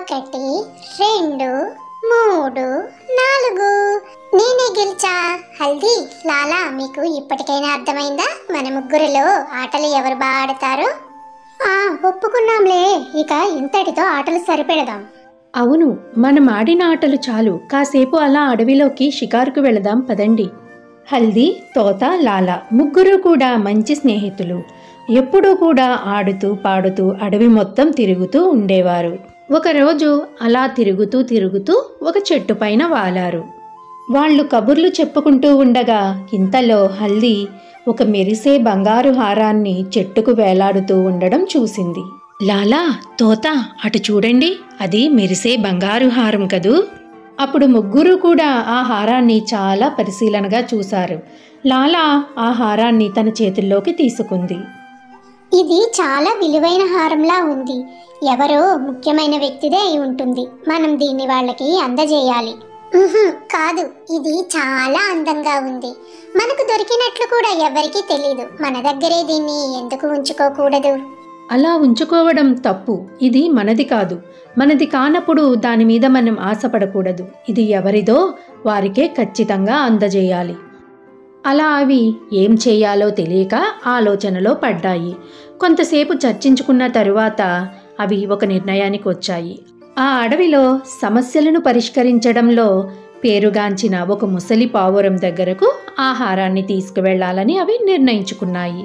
1 2 3 4 నేనే గెలిచా. హల్దీ, లాలా, మీకు ఇప్పటికైనా అర్థమైందా మన ముగ్గురిలో ఆటలు ఎవరు బాగా ఆడతారో? ఒప్పుకున్నాంలే, ఇక ఇంతటితో ఆటలు సరిపెడదాం. అవును, మనం ఆడిన ఆటలు చాలు. కాసేపు అలా అడవిలోకి షికారుకు వెళదాం పదండి. హల్దీ, తోత, లాలా ముగ్గురు కూడా మంచి స్నేహితులు. ఎప్పుడూ కూడా ఆడుతూ పాడుతూ అడవి మొత్తం తిరుగుతూ ఉండేవారు. ఒకరోజు అలా తిరుగుతూ ఒక చెట్టు పైన వాలారు. వాళ్ళు కబుర్లు చెప్పుకుంటూ ఉండగా ఇంతలో హల్దీ ఒక మెరిసే బంగారు హారాన్ని చెట్టుకు వేలాడుతూ ఉండడం చూసింది. లాలా, తోత, అటు చూడండి, అది మెరిసే బంగారు హారం కదూ. అప్పుడు ముగ్గురు కూడా ఆ హారాన్ని చాలా పరిశీలనగా చూశారు. లాలా ఆ హారాన్ని తన చేతుల్లోకి తీసుకుంది. ఇది చాలా విలువైన హారంలా ఉంది. ఎవరో ముఖ్యమైన వ్యక్తిదే అయి ఉంటుంది. మనం దీన్ని వాళ్ళకి అందజేయాలి. కాదు, ఇది చాలా అందంగా ఉంది. మనకు దొరికినట్లు కూడా ఎవరికీ తెలీదు. మన దగ్గరే దీన్ని ఎందుకు ఉంచుకోకూడదు? అలా ఉంచుకోవడం తప్పు. ఇది మనది కాదు. మనది కానప్పుడు దాని మీద మనం ఆశపడకూడదు. ఇది ఎవరిదో వారికే ఖచ్చితంగా అందజేయాలి. అలా అవి ఏం చేయాలో తెలియక ఆలోచనలో పడ్డాయి. కొంతసేపు చర్చించుకున్న తరువాత అవి ఒక నిర్ణయానికి వచ్చాయి. ఆ అడవిలో సమస్యలను పరిష్కరించడంలో పేరుగాంచిన ఒక ముసలి పావురం దగ్గరకు ఆహారాన్ని తీసుకువెళ్లాలని అవి నిర్ణయించుకున్నాయి.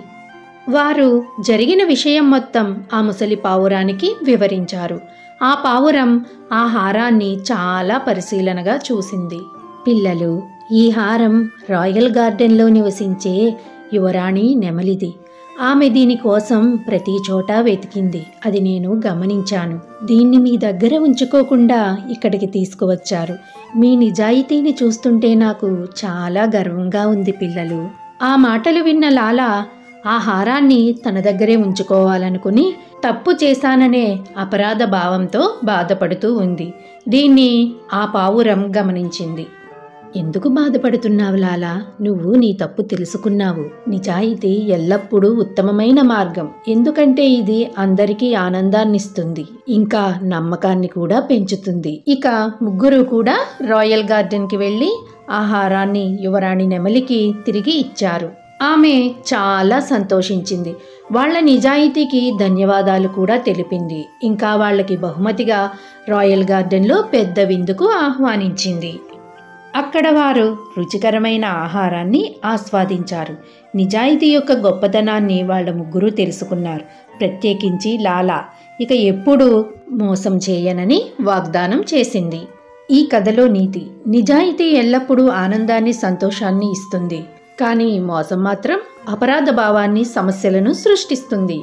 వారు జరిగిన విషయం మొత్తం ఆ ముసలి పావురానికి వివరించారు. ఆ పావురం ఆ హారాన్ని చాలా పరిశీలనగా చూసింది. పిల్లలు, ఈ హారం రాయల్ గార్డెన్లో నివసించే యువరాణి నెమలిది. ఆమె దీనికోసం ప్రతి చోట వెతికింది. అది నేను గమనించాను. దీన్ని మీ దగ్గర ఉంచుకోకుండా ఇక్కడికి తీసుకువచ్చారు. మీ నిజాయితీని చూస్తుంటే నాకు చాలా గర్వంగా ఉంది పిల్లలు. ఆ మాటలు విన్న లాలా ఆ హారాన్ని తన దగ్గరే ఉంచుకోవాలనుకుని తప్పు చేశాననే అపరాధ భావంతో బాధపడుతూ ఉంది. దీన్ని ఆ పావురం గమనించింది. ఎందుకు బాధపడుతున్నావు లాలా? నువ్వు నీ తప్పు తెలుసుకున్నావు. నిజాయితీ ఎల్లప్పుడూ ఉత్తమమైన మార్గం. ఎందుకంటే ఇది అందరికీ ఆనందాన్నిస్తుంది, ఇంకా నమ్మకాన్ని కూడా పెంచుతుంది. ఇక ముగ్గురు కూడా రాయల్ గార్డెన్కి వెళ్ళి ఆహారాన్ని యువరాణి నెమలికి తిరిగి ఇచ్చారు. ఆమె చాలా సంతోషించింది. వాళ్ల నిజాయితీకి ధన్యవాదాలు కూడా తెలిపింది. ఇంకా వాళ్ళకి బహుమతిగా రాయల్ గార్డెన్లో పెద్ద విందుకు ఆహ్వానించింది. అక్కడ వారు రుచికరమైన ఆహారాన్ని ఆస్వాదించారు. నిజాయితీ యొక్క గొప్పతనాన్ని వాళ్ళ ముగ్గురు తెలుసుకున్నారు. ప్రత్యేకించి లాలా ఇక ఎప్పుడూ మోసం చేయనని వాగ్దానం చేసింది. ఈ కథలో నీతి: నిజాయితీ ఎల్లప్పుడూ ఆనందాన్ని, సంతోషాన్ని ఇస్తుంది. కానీ మోసం మాత్రం అపరాధ భావాన్ని, సమస్యలను సృష్టిస్తుంది.